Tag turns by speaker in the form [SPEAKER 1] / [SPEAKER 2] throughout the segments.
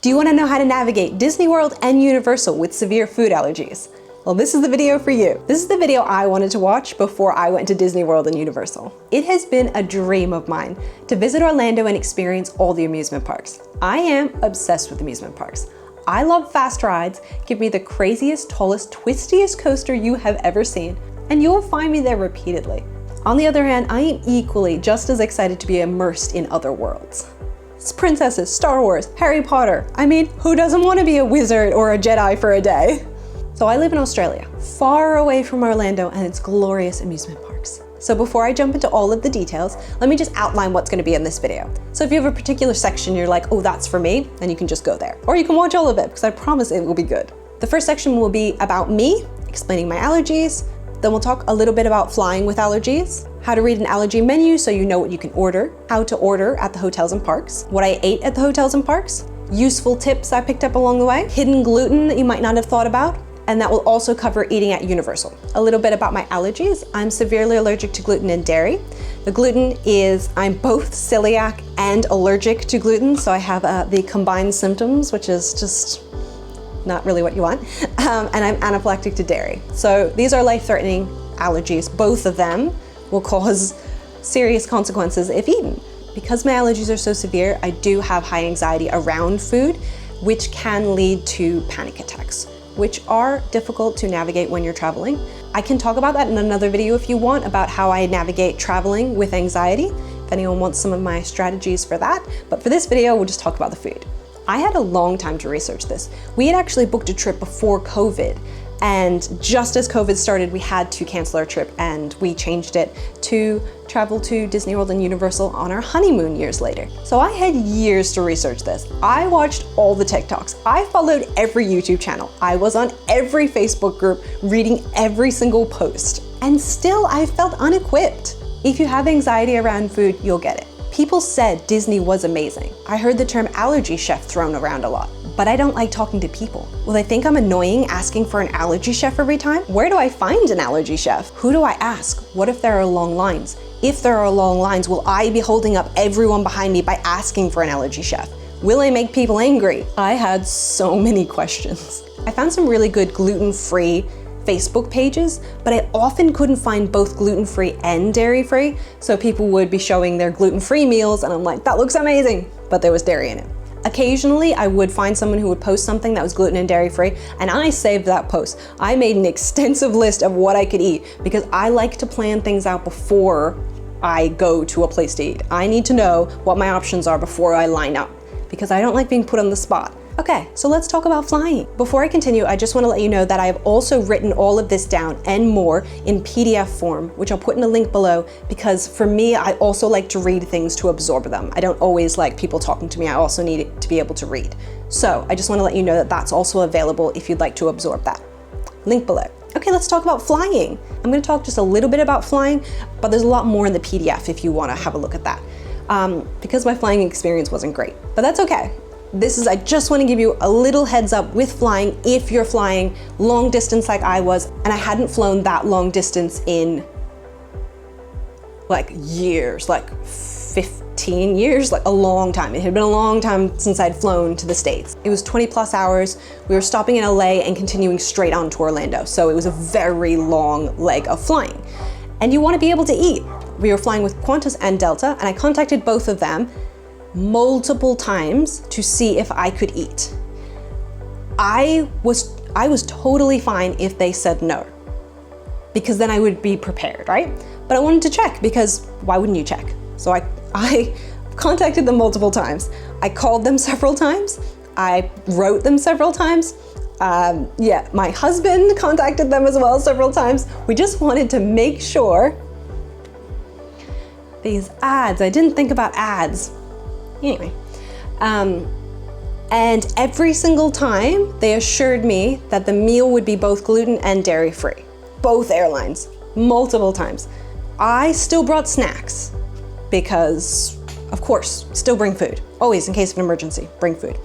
[SPEAKER 1] Do you want to know how to navigate Disney World and Universal with severe food allergies? Well, this is the video for you. This is the video I wanted to watch before I went to Disney World and Universal. It has been a dream of mine to visit Orlando and experience all the amusement parks. I am obsessed with amusement parks. I love fast rides. Give me the craziest, tallest, twistiest coaster you have ever seen, and you will find me there repeatedly. On the other hand, I am equally just as excited to be immersed in other worlds. It's princesses, Star Wars, Harry Potter. I mean, who doesn't want to be a wizard or a Jedi for a day? So I live in Australia, far away from Orlando and its glorious amusement parks. So before I jump into all of the details, let me just outline what's going to be in this video. So if you have a particular section you're like, oh, that's for me, then you can just go there. Or you can watch all of it because I promise it will be good. The first section will be about me, explaining my allergies. Then we'll talk a little bit about flying with allergies, how to read an allergy menu so you know what you can order, how to order at the hotels and parks, what I ate at the hotels and parks, useful tips I picked up along the way, hidden gluten that you might not have thought about, and that will also cover eating at Universal. A little bit about my allergies. I'm severely allergic to gluten and dairy. The gluten is, I'm both celiac and allergic to gluten, so I have the combined symptoms, which is just not really what you want. And I'm anaphylactic to dairy. So these are life-threatening allergies. Both of them will cause serious consequences if eaten. Because my allergies are so severe, I do have high anxiety around food, which can lead to panic attacks, which are difficult to navigate when you're traveling. I can talk about that in another video if you want, about how I navigate traveling with anxiety, if anyone wants some of my strategies for that. But for this video, we'll just talk about the food. I had a long time to research this. We had actually booked a trip before COVID, and just as COVID started, we had to cancel our trip and we changed it to travel to Disney World and Universal on our honeymoon years later. So I had years to research this. I watched all the TikToks. I followed every YouTube channel. I was on every Facebook group reading every single post. And still I felt unequipped. If you have anxiety around food, you'll get it. People said Disney was amazing. I heard the term allergy chef thrown around a lot, but I don't like talking to people. Will they think I'm annoying asking for an allergy chef every time? Where do I find an allergy chef? Who do I ask? What if there are long lines? If there are long lines, will I be holding up everyone behind me by asking for an allergy chef? Will I make people angry? I had so many questions. I found some really good gluten-free Facebook pages, but I often couldn't find both gluten-free and dairy-free, so people would be showing their gluten-free meals and I'm like, that looks amazing, but there was dairy in it. Occasionally, I would find someone who would post something that was gluten and dairy-free, and I saved that post. I made an extensive list of what I could eat because I like to plan things out before I go to a place to eat. I need to know what my options are before I line up because I don't like being put on the spot. Okay, so let's talk about flying. Before I continue, I just want to let you know that I have also written all of this down and more in PDF form, which I'll put in a link below, because for me, I also like to read things to absorb them. I don't always like people talking to me. I also need it to be able to read. So I just want to let you know that that's also available if you'd like to absorb that. Link below. Okay, let's talk about flying. I'm going to talk just a little bit about flying, but there's a lot more in the PDF if you want to have a look at that. Because my flying experience wasn't great, but that's okay. I just want to give you a little heads up with flying if you're flying long distance like I was, and I hadn't flown that long distance in like years, like 15 years, like a long time. It had been a long time since I'd flown to the States. It was 20+ hours. We were stopping in LA and continuing straight on to Orlando. So it was a very long leg of flying. And you want to be able to eat. We were flying with Qantas and Delta, and I contacted both of them multiple times to see if I could eat. I was totally fine if they said no, because then I would be prepared, right? But I wanted to check, because why wouldn't you check? So I contacted them multiple times. I called them several times. I wrote them several times. Yeah, my husband contacted them as well several times. We just wanted to make sure. These ads, I didn't think about ads. Anyway, and every single time they assured me that the meal would be both gluten and dairy free. Both airlines, multiple times. I still brought snacks because, of course, still bring food. Always, in case of an emergency, bring food.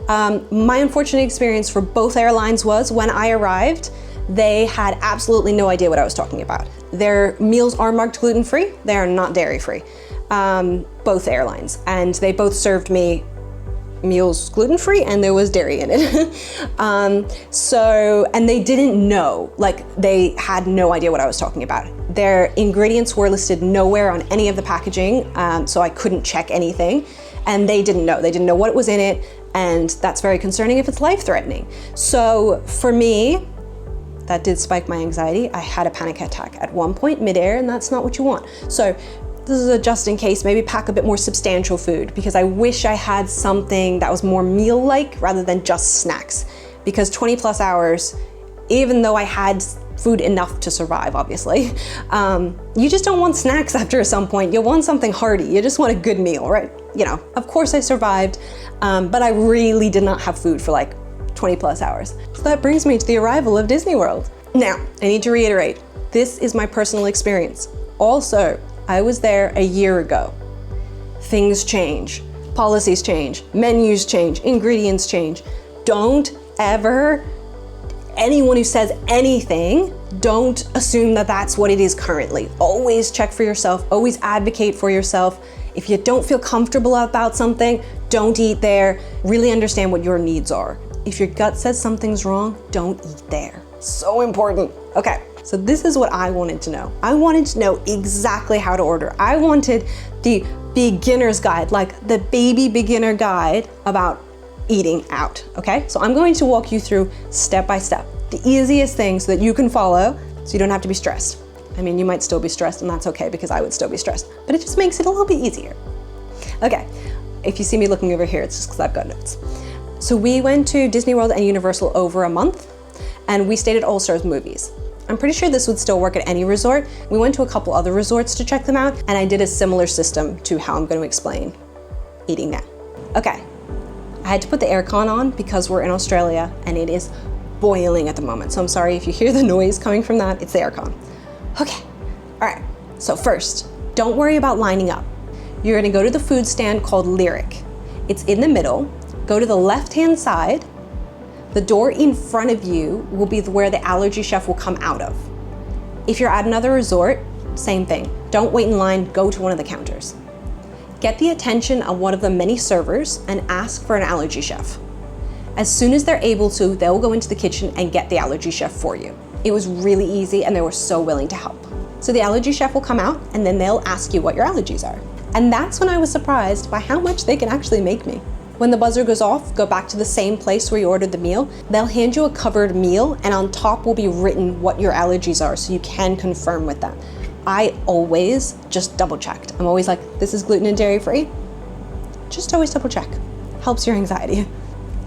[SPEAKER 1] My unfortunate experience for both airlines was when I arrived, they had absolutely no idea what I was talking about. Their meals are marked gluten-free, they are not dairy-free. Both airlines, and they both served me meals gluten-free and there was dairy in it. And they didn't know, like they had no idea what I was talking about. Their ingredients were listed nowhere on any of the packaging, so I couldn't check anything. And they didn't know what was in it, and that's very concerning if it's life-threatening. So for me, that did spike my anxiety. I had a panic attack at one point midair, and that's not what you want. So this is a just in case, maybe pack a bit more substantial food, because I wish I had something that was more meal-like rather than just snacks. Because 20 plus hours, even though I had food enough to survive, obviously, you just don't want snacks after some point. You want something hearty. You just want a good meal, right? You know, of course I survived, but I really did not have food for like 20 plus hours. So that brings me to the arrival of Disney World. Now, I need to reiterate, this is my personal experience. Also, I was there a year ago. Things change, policies change, menus change, ingredients change. Don't ever, anyone who says anything, don't assume that that's what it is currently. Always check for yourself, always advocate for yourself. If you don't feel comfortable about something, don't eat there. Really understand what your needs are. If your gut says something's wrong, don't eat there. So important. Okay, so this is what I wanted to know. I wanted to know exactly how to order. I wanted the beginner's guide, like the baby beginner guide about eating out, okay? So I'm going to walk you through step by step, the easiest thing so that you can follow so you don't have to be stressed. I mean, you might still be stressed and that's okay because I would still be stressed, but it just makes it a little bit easier. Okay, if you see me looking over here, it's just because I've got notes. So we went to Disney World and Universal over a month, and we stayed at All Stars Movies. I'm pretty sure this would still work at any resort. We went to a couple other resorts to check them out, and I did a similar system to how I'm going to explain eating now. Okay, I had to put the aircon on because we're in Australia and it is boiling at the moment. So I'm sorry if you hear the noise coming from that, it's the aircon. Okay, all right, so first, don't worry about lining up. You're gonna go to the food stand called Lyric. It's in the middle. Go to the left-hand side. The door in front of you will be where the allergy chef will come out of. If you're at another resort, same thing. Don't wait in line, go to one of the counters. Get the attention of one of the many servers and ask for an allergy chef. As soon as they're able to, they'll go into the kitchen and get the allergy chef for you. It was really easy and they were so willing to help. So the allergy chef will come out and then they'll ask you what your allergies are. And that's when I was surprised by how much they can actually make me. When the buzzer goes off, go back to the same place where you ordered the meal. They'll hand you a covered meal and on top will be written what your allergies are so you can confirm with them. I always just double checked. I'm always like, this is gluten and dairy free. Just always double check. Helps your anxiety.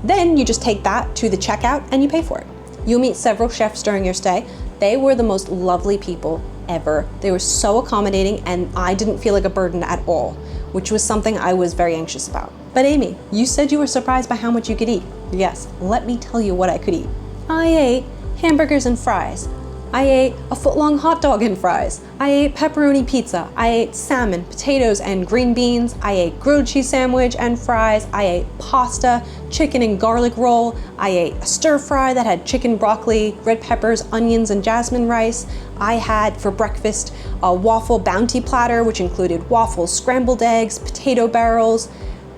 [SPEAKER 1] Then you just take that to the checkout and you pay for it. You'll meet several chefs during your stay. They were the most lovely people ever. They were so accommodating and I didn't feel like a burden at all, which was something I was very anxious about. But Amy, you said you were surprised by how much you could eat. Yes, let me tell you what I could eat. I ate hamburgers and fries. I ate a foot-long hot dog and fries. I ate pepperoni pizza. I ate salmon, potatoes, and green beans. I ate grilled cheese sandwich and fries. I ate pasta, chicken and garlic roll. I ate a stir fry that had chicken, broccoli, red peppers, onions, and jasmine rice. I had for breakfast a waffle bounty platter, which included waffles, scrambled eggs, potato barrels,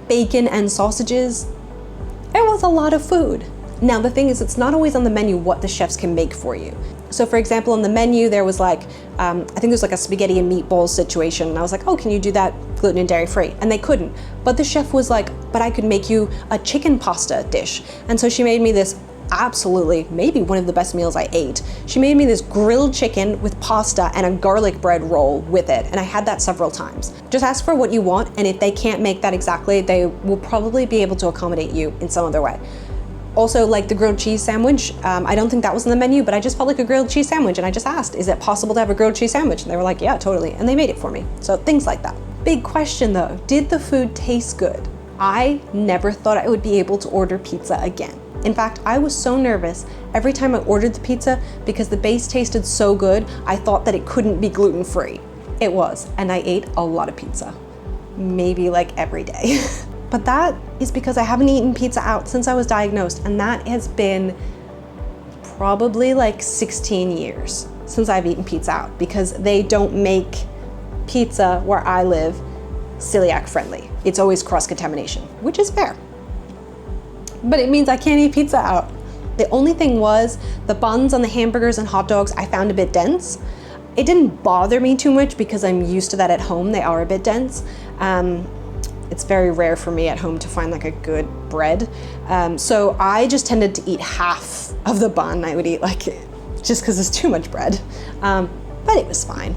[SPEAKER 1] bacon, and sausages. It was a lot of food. Now the thing is, it's not always on the menu what the chefs can make for you. So for example, on the menu, there was like, I think there was like a spaghetti and meatballs situation. And I was like, oh, can you do that gluten and dairy free? And they couldn't. But the chef was like, but I could make you a chicken pasta dish. And so she made me this absolutely, maybe one of the best meals I ate. She made me this grilled chicken with pasta and a garlic bread roll with it. And I had that several times. Just ask for what you want. And if they can't make that exactly, they will probably be able to accommodate you in some other way. Also, like the grilled cheese sandwich, I don't think that was on the menu, but I just felt like a grilled cheese sandwich and I just asked, is it possible to have a grilled cheese sandwich? And they were like, yeah, totally. And they made it for me. So things like that. Big question though, did the food taste good? I never thought I would be able to order pizza again. In fact, I was so nervous every time I ordered the pizza because the base tasted so good, I thought that it couldn't be gluten-free. It was, and I ate a lot of pizza. Maybe like every day. But that is because I haven't eaten pizza out since I was diagnosed, and that has been probably like 16 years since I've eaten pizza out because they don't make pizza where I live celiac friendly. It's always cross-contamination, which is fair. but it means I can't eat pizza out. The only thing was the buns on the hamburgers and hot dogs I found a bit dense. It didn't bother me too much because I'm used to that at home. They are a bit dense. It's very rare for me at home to find like a good bread. So I just tended to eat half of the bun. I would eat like, just because it's too much bread. But it was fine.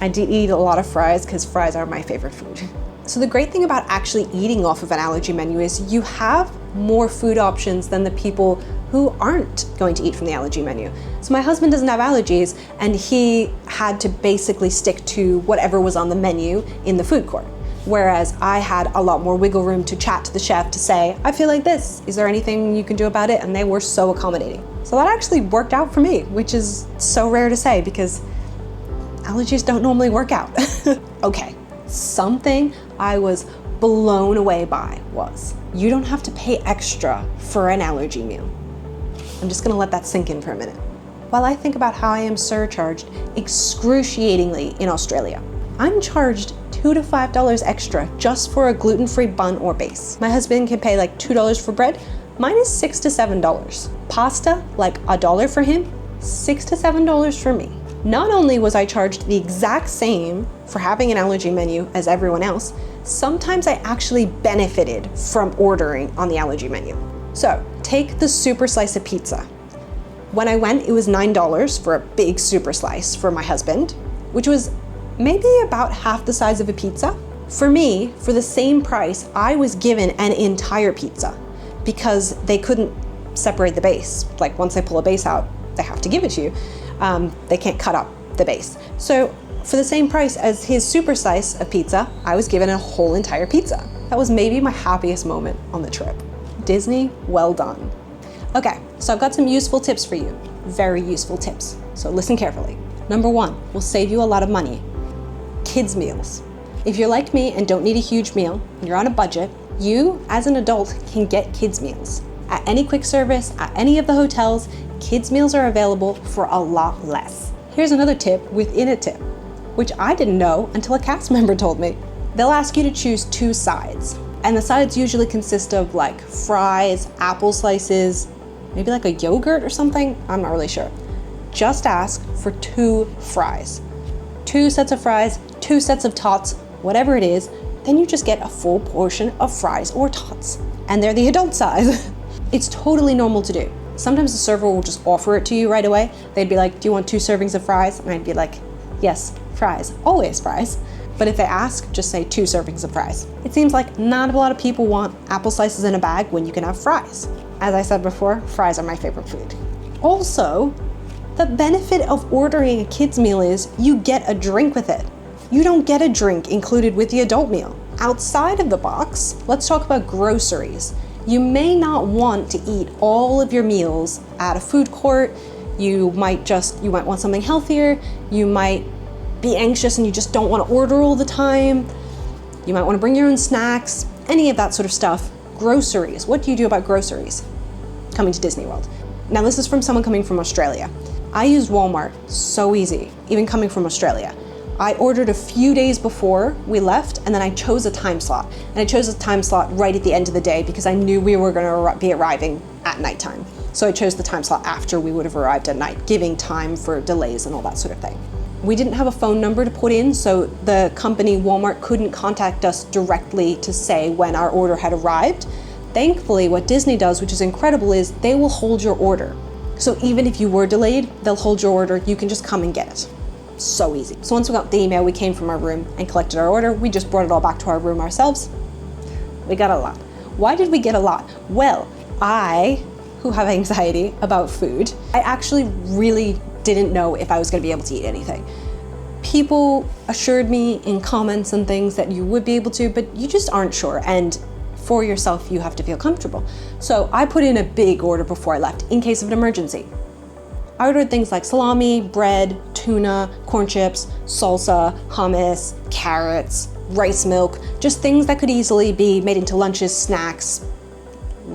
[SPEAKER 1] I did eat a lot of fries because fries are my favorite food. So the great thing about actually eating off of an allergy menu is you have more food options than the people who aren't going to eat from the allergy menu. So my husband doesn't have allergies and he had to basically stick to whatever was on the menu in the food court. Whereas I had a lot more wiggle room to chat to the chef to say, I feel like this, is there anything you can do about it? And they were so accommodating. So that actually worked out for me, which is so rare to say because allergies don't normally work out. Okay, something I was blown away by was, you don't have to pay extra for an allergy meal. I'm just gonna let that sink in for a minute. While I think about how I am surcharged excruciatingly in Australia, I'm charged $2 to $5 extra just for a gluten-free bun or base. My husband can pay like $2 for bread. Mine is $6 to $7. Pasta, like $1 for him, $6 to $7 for me. Not only was I charged the exact same for having an allergy menu as everyone else, sometimes I actually benefited from ordering on the allergy menu. So take the super slice of pizza. When I went, it was $9 for a big super slice for my husband, which was maybe about half the size of a pizza. For me, for the same price, I was given an entire pizza because they couldn't separate the base. Like once they pull a base out, they have to give it to you. They can't cut up the base. So for the same price as his super slice of pizza, I was given a whole entire pizza. That was maybe my happiest moment on the trip. Disney, well done. Okay, so I've got some useful tips for you. Very useful tips. So listen carefully. Number 1 will save you a lot of money. Kids meals. If you're like me and don't need a huge meal, and you're on a budget, you as an adult can get kids meals. At any quick service, at any of the hotels, kids meals are available for a lot less. Here's another tip within a tip, which I didn't know until a cast member told me. They'll ask you to choose 2 sides, and the sides usually consist of like fries, apple slices, maybe like a yogurt or something, I'm not really sure. Just ask for 2 fries. 2 sets of fries, 2 sets of tots, whatever it is, then you just get a full portion of fries or tots. And they're the adult size. It's totally normal to do. Sometimes the server will just offer it to you right away. They'd be like, do you want 2 servings of fries? And I'd be like, yes, fries, always fries. But if they ask, just say 2 servings of fries. It seems like not a lot of people want apple slices in a bag when you can have fries. As I said before, fries are my favorite food. Also, the benefit of ordering a kid's meal is you get a drink with it. You don't get a drink included with the adult meal. Outside of the box, let's talk about groceries. You may not want to eat all of your meals at a food court. You might want something healthier. You might be anxious and you just don't want to order all the time. You might want to bring your own snacks, any of that sort of stuff. Groceries, what do you do about groceries coming to Disney World? Now this is from someone coming from Australia. I used Walmart, so easy, even coming from Australia. I ordered a few days before we left and then I chose a time slot. And I chose a time slot right at the end of the day because I knew we were gonna be arriving at nighttime. So I chose the time slot after we would have arrived at night, giving time for delays and all that sort of thing. We didn't have a phone number to put in, so the company Walmart couldn't contact us directly to say when our order had arrived. Thankfully, what Disney does, which is incredible, is they will hold your order. So even if you were delayed, they'll hold your order. You can just come and get it. So easy. So once we got the email, we came from our room and collected our order. We just brought it all back to our room ourselves. We got a lot. Why did we get a lot? Well, I, who have anxiety about food, I actually really didn't know if I was going to be able to eat anything. People assured me in comments and things that you would be able to, but you just aren't sure. And for yourself, you have to feel comfortable. So I put in a big order before I left in case of an emergency. I ordered things like salami, bread, tuna, corn chips, salsa, hummus, carrots, rice milk, just things that could easily be made into lunches, snacks.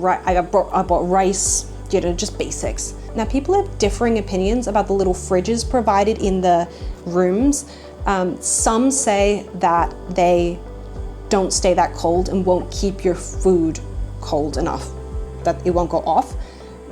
[SPEAKER 1] I bought rice, just basics. Now people have differing opinions about the little fridges provided in the rooms. Some say that they don't stay that cold and won't keep your food cold enough. that it won't go off.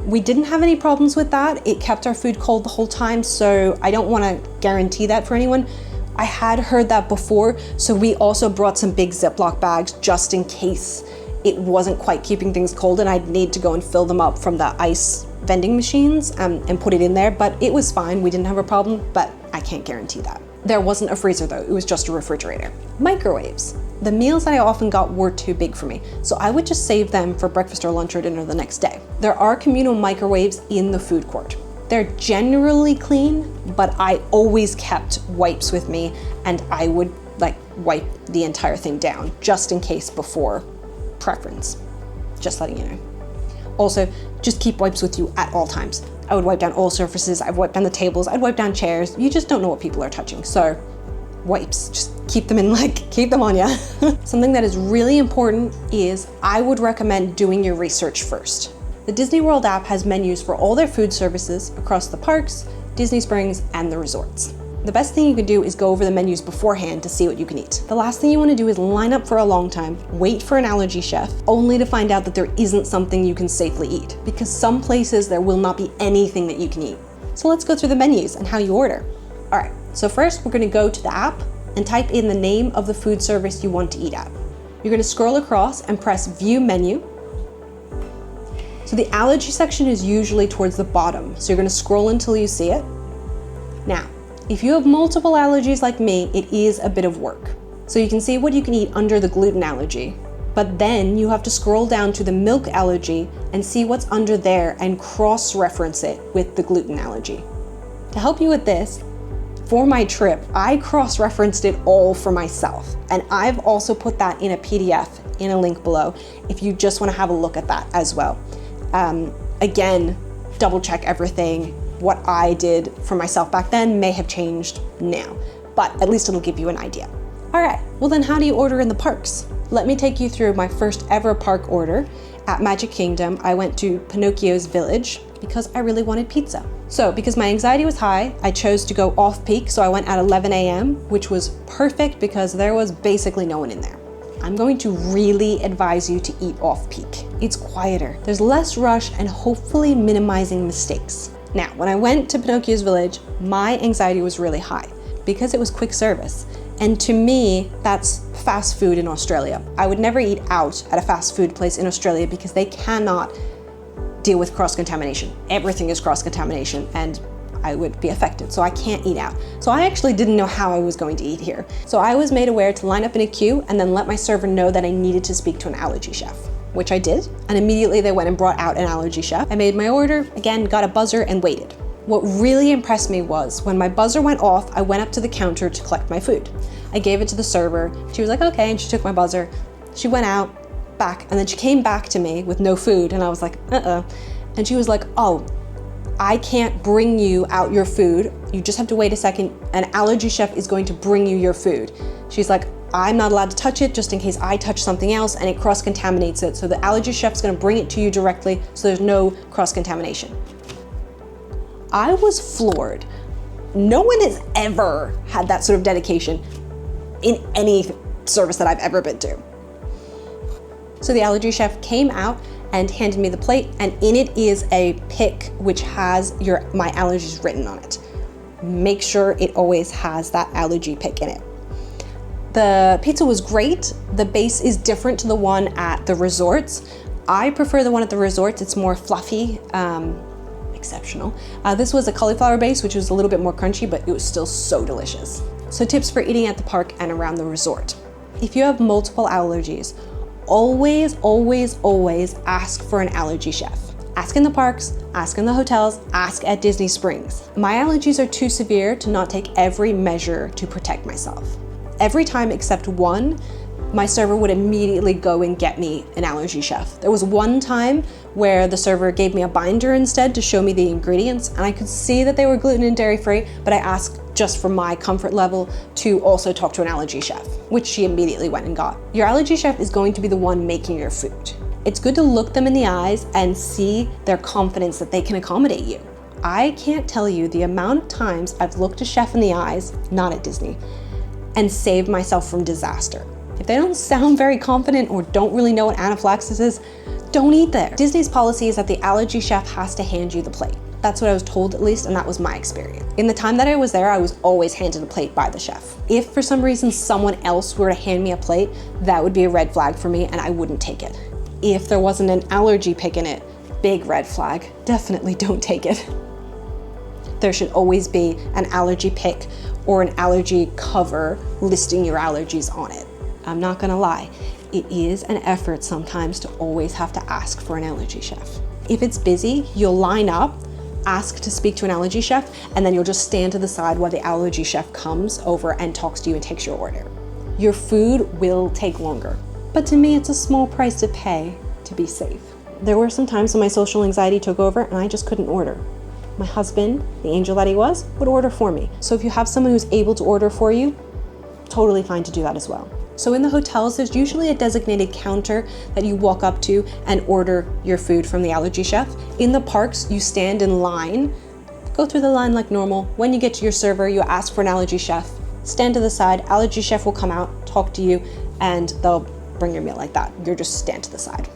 [SPEAKER 1] We didn't have any problems with that. It kept our food cold the whole time, so I don't want to guarantee that for anyone. I had heard that before, so we also brought some big Ziploc bags just in case it wasn't quite keeping things cold and I'd need to go and fill them up from the ice vending machines and put it in there, but it was fine. We didn't have a problem, but I can't guarantee that. There wasn't a freezer though, it was just a refrigerator. Microwaves. The meals that I often got were too big for me, so I would just save them for breakfast or lunch or dinner the next day. There are communal microwaves in the food court. They're generally clean, but I always kept wipes with me and I would like wipe the entire thing down just in case before preference. Just letting you know. Also, just keep wipes with you at all times. I would wipe down all surfaces, I've wiped down the tables, I'd wipe down chairs. You just don't know what people are touching, so wipes, just keep them keep them on ya. Something that is really important is I would recommend doing your research first. The Disney World app has menus for all their food services across the parks, Disney Springs, and the resorts. The best thing you can do is go over the menus beforehand to see what you can eat. The last thing you want to do is line up for a long time, wait for an allergy chef, only to find out that there isn't something you can safely eat, because some places there will not be anything that you can eat. So let's go through the menus and how you order. All right, so first we're going to go to the app and type in the name of the food service you want to eat at. You're going to scroll across and press View Menu. So the allergy section is usually towards the bottom, so you're going to scroll until you see it. Now, if you have multiple allergies like me, it is a bit of work. So you can see what you can eat under the gluten allergy, but then you have to scroll down to the milk allergy and see what's under there and cross-reference it with the gluten allergy. To help you with this, for my trip, I cross-referenced it all for myself, and I've also put that in a PDF in a link below if you just want to have a look at that as well. Again, double check everything. What I did for myself back then may have changed now, but at least it'll give you an idea. All right, well then how do you order in the parks? Let me take you through my first ever park order. At Magic Kingdom, I went to Pinocchio's Village because I really wanted pizza. So because my anxiety was high, I chose to go off peak, so I went at 11 a.m., which was perfect because there was basically no one in there. I'm going to really advise you to eat off peak. It's quieter, there's less rush, and hopefully minimizing mistakes. Now, when I went to Pinocchio's Village, my anxiety was really high because it was quick service. And to me, that's fast food in Australia. I would never eat out at a fast food place in Australia because they cannot deal with cross-contamination. Everything is cross-contamination and I would be affected, so I can't eat out. So I actually didn't know how I was going to eat here. So I was made aware to line up in a queue and then let my server know that I needed to speak to an allergy chef, which I did, and immediately they went and brought out an allergy chef. I made my order, again, got a buzzer and waited. What really impressed me was when my buzzer went off, I went up to the counter to collect my food. I gave it to the server. She was like, okay, and she took my buzzer. She went out, back, and then she came back to me with no food, and I was like, And she was like, oh, I can't bring you out your food. You just have to wait a second. An allergy chef is going to bring you your food. She's like, I'm not allowed to touch it just in case I touch something else and it cross-contaminates it. So the allergy chef's gonna bring it to you directly so there's no cross-contamination. I was floored. No one has ever had that sort of dedication in any service that I've ever been to. So the allergy chef came out and handed me the plate, and in it is a pick which has my allergies written on it. Make sure it always has that allergy pick in it. The pizza was great. The base is different to the one at the resorts. I prefer the one at the resorts. It's more fluffy, exceptional. This was a cauliflower base, which was a little bit more crunchy, but it was still so delicious. So tips for eating at the park and around the resort. If you have multiple allergies, always, always, always ask for an allergy chef. Ask in the parks, ask in the hotels, ask at Disney Springs. My allergies are too severe to not take every measure to protect myself. Every time except one, my server would immediately go and get me an allergy chef. There was one time where the server gave me a binder instead to show me the ingredients, and I could see that they were gluten and dairy free, but I asked just for my comfort level to also talk to an allergy chef, which she immediately went and got. Your allergy chef is going to be the one making your food. It's good to look them in the eyes and see their confidence that they can accommodate you. I can't tell you the amount of times I've looked a chef in the eyes, not at Disney, and saved myself from disaster. If they don't sound very confident or don't really know what anaphylaxis is, don't eat there. Disney's policy is that the allergy chef has to hand you the plate. That's what I was told, at least, and that was my experience. In the time that I was there, I was always handed a plate by the chef. If for some reason someone else were to hand me a plate, that would be a red flag for me and I wouldn't take it. If there wasn't an allergy pick in it, big red flag, definitely don't take it. There should always be an allergy pick or an allergy cover listing your allergies on it. I'm not gonna lie, it is an effort sometimes to always have to ask for an allergy chef. If it's busy, you'll line up, ask to speak to an allergy chef, and then you'll just stand to the side while the allergy chef comes over and talks to you and takes your order. Your food will take longer, but to me, it's a small price to pay to be safe. There were some times when my social anxiety took over and I just couldn't order. My husband, the angel that he was, would order for me. So if you have someone who's able to order for you, totally fine to do that as well. So in the hotels, there's usually a designated counter that you walk up to and order your food from the allergy chef. In the parks, you stand in line, go through the line like normal. When you get to your server, you ask for an allergy chef, stand to the side, allergy chef will come out, talk to you, and they'll bring your meal like that. You're just stand to the side.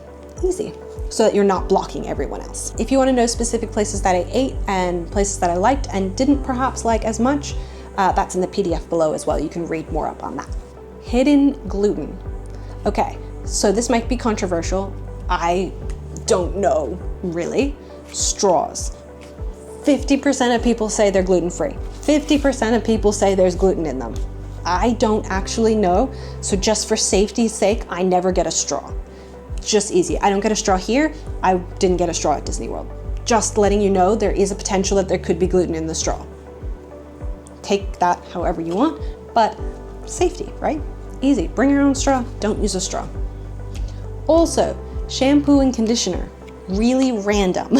[SPEAKER 1] Easy. So that you're not blocking everyone else. If you want to know specific places that I ate and places that I liked and didn't perhaps like as much, that's in the PDF below as well. You can read more up on that. Hidden gluten. Okay, so this might be controversial. I don't know, really. Straws. 50% of people say they're gluten-free. 50% of people say there's gluten in them. I don't actually know, so just for safety's sake, I never get a straw. Just easy. I don't get a straw here. I didn't get a straw at Disney World. Just letting you know there is a potential that there could be gluten in the straw. Take that however you want, but safety, right? Easy. Bring your own straw. Don't use a straw. Also, shampoo and conditioner. Really random.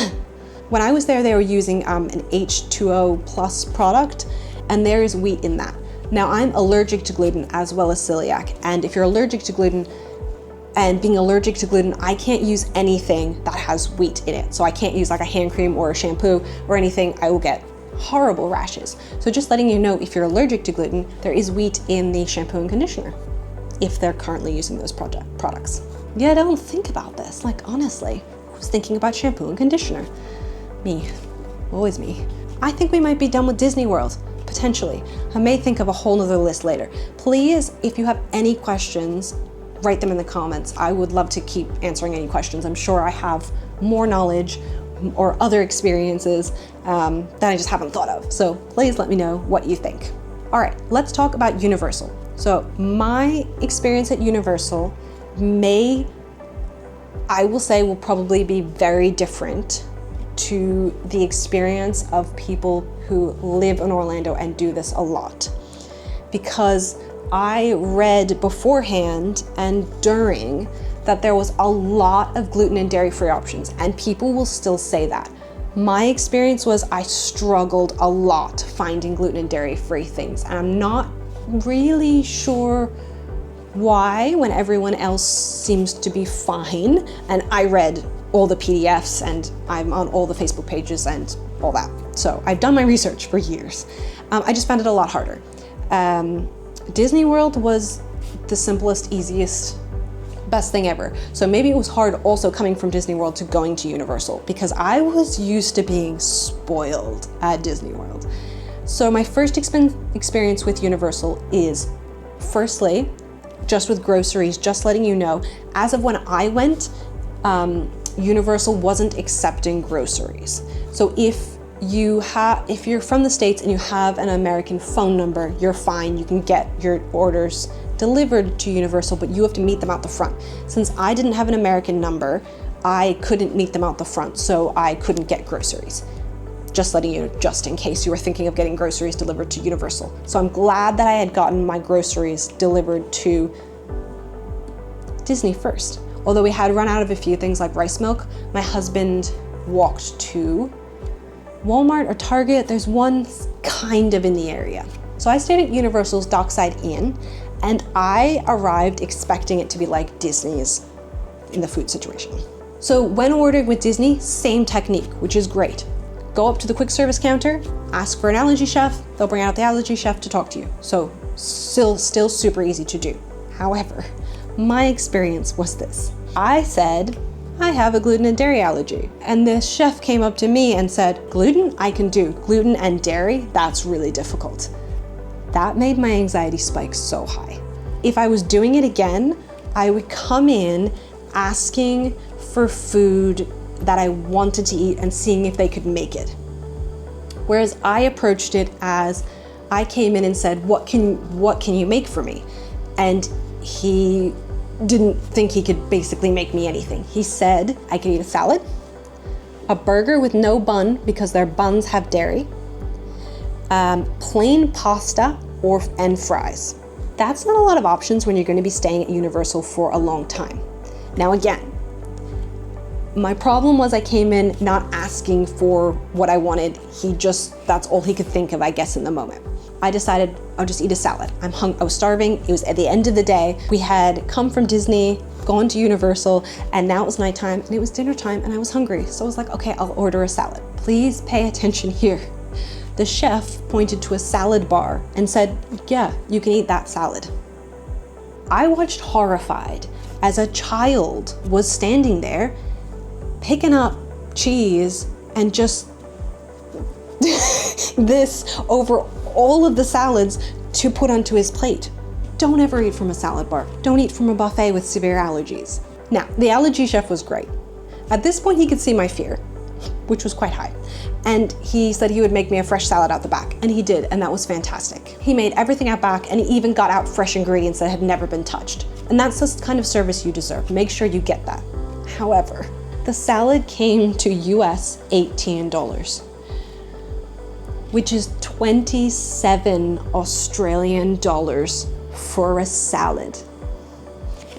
[SPEAKER 1] When I was there, they were using an H2O plus product, and there is wheat in that. Now, I'm allergic to gluten as well as celiac, and if you're allergic to gluten, and being allergic to gluten, I can't use anything that has wheat in it. So I can't use like a hand cream or a shampoo or anything. I will get horrible rashes. So just letting you know, if you're allergic to gluten, there is wheat in the shampoo and conditioner, if they're currently using those products. Yeah, I don't think about this. Like, honestly, who's thinking about shampoo and conditioner? Me, always me. I think we might be done with Disney World, potentially. I may think of a whole nother list later. Please, if you have any questions, write them in the comments. I would love to keep answering any questions. I'm sure I have more knowledge or other experiences that I just haven't thought of. So please let me know what you think. All right, let's talk about Universal. So my experience at Universal I will say will probably be very different to the experience of people who live in Orlando and do this a lot. Because I read beforehand and during that there was a lot of gluten and dairy-free options, and people will still say that. My experience was I struggled a lot finding gluten and dairy-free things, and I'm not really sure why when everyone else seems to be fine. And I read all the PDFs and I'm on all the Facebook pages and all that. So I've done my research for years. I just found it a lot harder. Disney World was the simplest, easiest, best thing ever. So maybe it was hard also coming from Disney World to going to Universal, because I was used to being spoiled at Disney World. So my first experience with Universal is, firstly, just with groceries, just letting you know, as of when I went, Universal wasn't accepting groceries. So if you're from the States and you have an American phone number, you're fine. You can get your orders delivered to Universal, but you have to meet them out the front. Since I didn't have an American number, I couldn't meet them out the front, so I couldn't get groceries. Just letting you know, just in case you were thinking of getting groceries delivered to Universal. So I'm glad that I had gotten my groceries delivered to Disney first. Although we had run out of a few things like rice milk, my husband walked to Walmart or Target. There's one kind of in the area. So I stayed at Universal's Dockside Inn, and I arrived expecting it to be like Disney's in the food situation. So when ordering with Disney, same technique, which is great. Go up to the quick service counter, ask for an allergy chef, they'll bring out the allergy chef to talk to you. So still super easy to do. However, my experience was this. I said, I have a gluten and dairy allergy. And the chef came up to me and said, gluten, I can do. Gluten and dairy, that's really difficult. That made my anxiety spike so high. If I was doing it again, I would come in asking for food that I wanted to eat and seeing if they could make it. Whereas I approached it as I came in and said, what can you make for me? And he didn't think he could basically make me anything. He said I could eat a salad, a burger with no bun because their buns have dairy, plain pasta and fries. That's not a lot of options when you're going to be staying at Universal for a long time. Now again, my problem was I came in not asking for what I wanted. That's all he could think of, I guess, in the moment. I decided I'll just eat a salad. I was starving. It was at the end of the day. We had come from Disney, gone to Universal, and now it was nighttime and it was dinner time and I was hungry. So I was like, okay, I'll order a salad. Please pay attention here. The chef pointed to a salad bar and said, yeah, you can eat that salad. I watched horrified as a child was standing there picking up cheese and just this over all of the salads to put onto his plate. Don't ever eat from a salad bar. Don't eat from a buffet with severe allergies. Now, the allergy chef was great. At this point, he could see my fear, which was quite high. And he said he would make me a fresh salad out the back, and he did, and that was fantastic. He made everything out back, and he even got out fresh ingredients that had never been touched. And that's the kind of service you deserve. Make sure you get that. However, the salad came to US $18, which is 27 Australian dollars for a salad.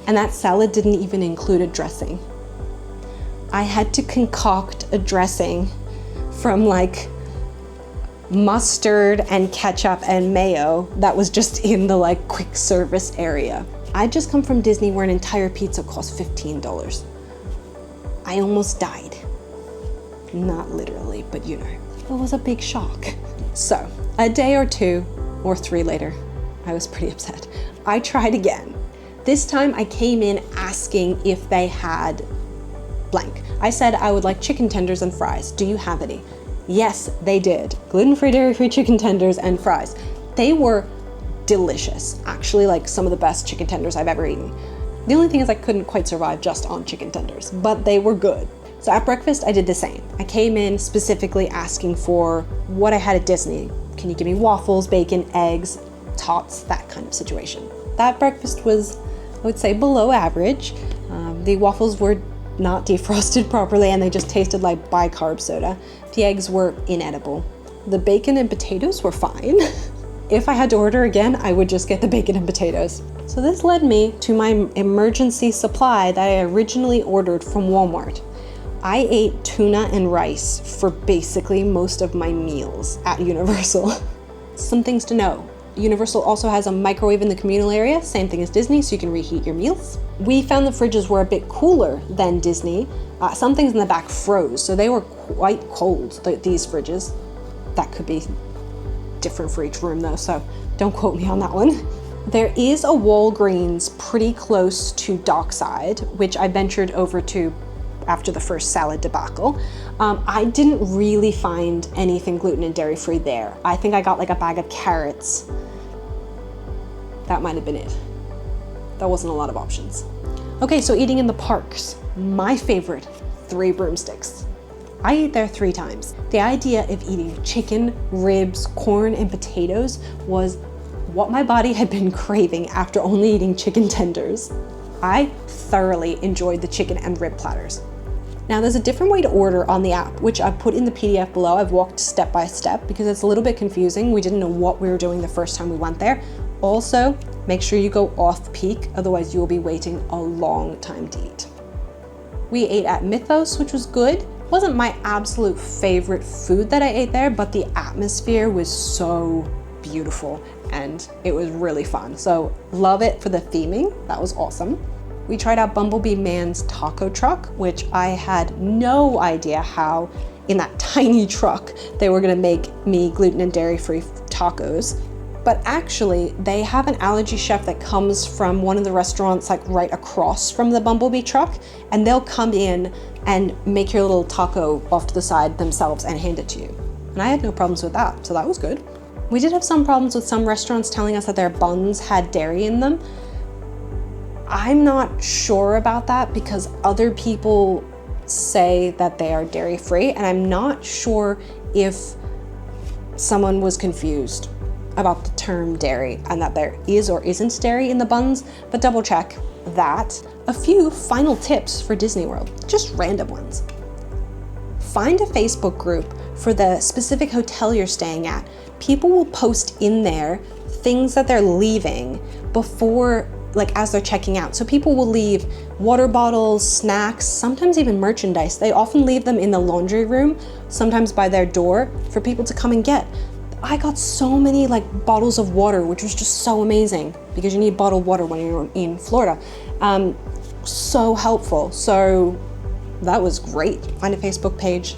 [SPEAKER 1] And that salad didn't even include a dressing. I had to concoct a dressing from like mustard and ketchup and mayo that was just in the like quick service area. I just come from Disney where an entire pizza cost $15. I almost died. Not literally, but you know, it was a big shock. So a day or two or three later, I was pretty upset. I tried again. This time I came in asking if they had blank. I said I would like chicken tenders and fries. Do you have any? Yes, they did. Gluten-free, dairy-free chicken tenders and fries. They were delicious. Actually, like some of the best chicken tenders I've ever eaten. The only thing is I couldn't quite survive just on chicken tenders, but they were good. So at breakfast, I did the same. I came in specifically asking for what I had at Disney. Can you give me waffles, bacon, eggs, tots, that kind of situation. That breakfast was, I would say, below average. The waffles were not defrosted properly and they just tasted like bicarb soda. The eggs were inedible. The bacon and potatoes were fine. If I had to order again, I would just get the bacon and potatoes. So this led me to my emergency supply that I originally ordered from Walmart. I ate tuna and rice for basically most of my meals at Universal. Some things to know. Universal also has a microwave in the communal area, same thing as Disney, so you can reheat your meals. We found the fridges were a bit cooler than Disney. Some things in the back froze, so they were quite cold, these fridges. That could be different for each room though, so don't quote me on that one. There is a Walgreens pretty close to Dockside, which I ventured over to after the first salad debacle. I didn't really find anything gluten and dairy free there. I think I got like a bag of carrots. That might have been it. That wasn't a lot of options. Okay, so eating in the parks. My favorite, 3 broomsticks. I ate there 3 times. The idea of eating chicken, ribs, corn, and potatoes was what my body had been craving after only eating chicken tenders. I thoroughly enjoyed the chicken and rib platters. Now there's a different way to order on the app, which I've put in the PDF below. I've walked step by step because it's a little bit confusing. We didn't know what we were doing the first time we went there. Also, make sure you go off peak, otherwise you will be waiting a long time to eat. We ate at Mythos, which was good. Wasn't my absolute favorite food that I ate there, but the atmosphere was so beautiful and it was really fun. So love it for the theming. That was awesome. We tried out Bumblebee Man's taco truck, which I had no idea how in that tiny truck they were gonna make me gluten and dairy-free tacos. but actually they have an allergy chef that comes from one of the restaurants like right across from the Bumblebee truck, and they'll come in and make your little taco off to the side themselves and hand it to you. And I had no problems with that, so that was good. We did have some problems with some restaurants telling us that their buns had dairy in them. I'm not sure about that because other people say that they are dairy-free, and I'm not sure if someone was confused about the term dairy and that there is or isn't dairy in the buns, but double check that. A few final tips for Disney World, just random ones. Find a Facebook group for the specific hotel you're staying at. People will post in there things that they're leaving before, like as they're checking out. So people will leave water bottles, snacks, sometimes even merchandise. They often leave them in the laundry room, sometimes by their door for people to come and get. I got so many like bottles of water, which was just so amazing because you need bottled water when you're in Florida. So helpful. So that was great. Find a Facebook page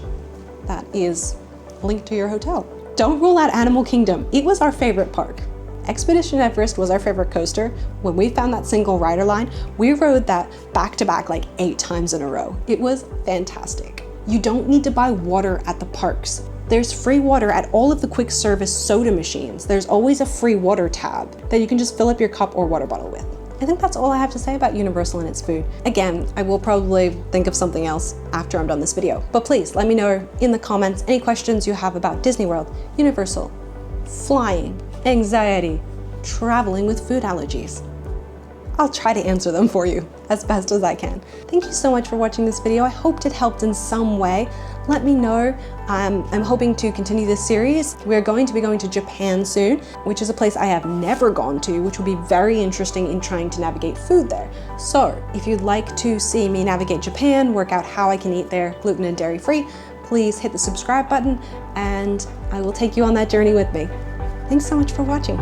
[SPEAKER 1] that is linked to your hotel. Don't rule out Animal Kingdom. It was our favorite park. Expedition Everest was our favorite coaster. When we found that single rider line, we rode that back to back like 8 times in a row. It was fantastic. You don't need to buy water at the parks. There's free water at all of the quick service soda machines. There's always a free water tab that you can just fill up your cup or water bottle with. I think that's all I have to say about Universal and its food. Again, I will probably think of something else after I'm done this video, but please let me know in the comments any questions you have about Disney World, Universal, flying, anxiety, traveling with food allergies. I'll try to answer them for you as best as I can. Thank you so much for watching this video. I hoped it helped in some way. Let me know. I'm hoping to continue this series. We're going to be going to Japan soon, which is a place I have never gone to, which will be very interesting in trying to navigate food there. So if you'd like to see me navigate Japan, work out how I can eat there gluten and dairy free, please hit the subscribe button and I will take you on that journey with me. Thanks so much for watching.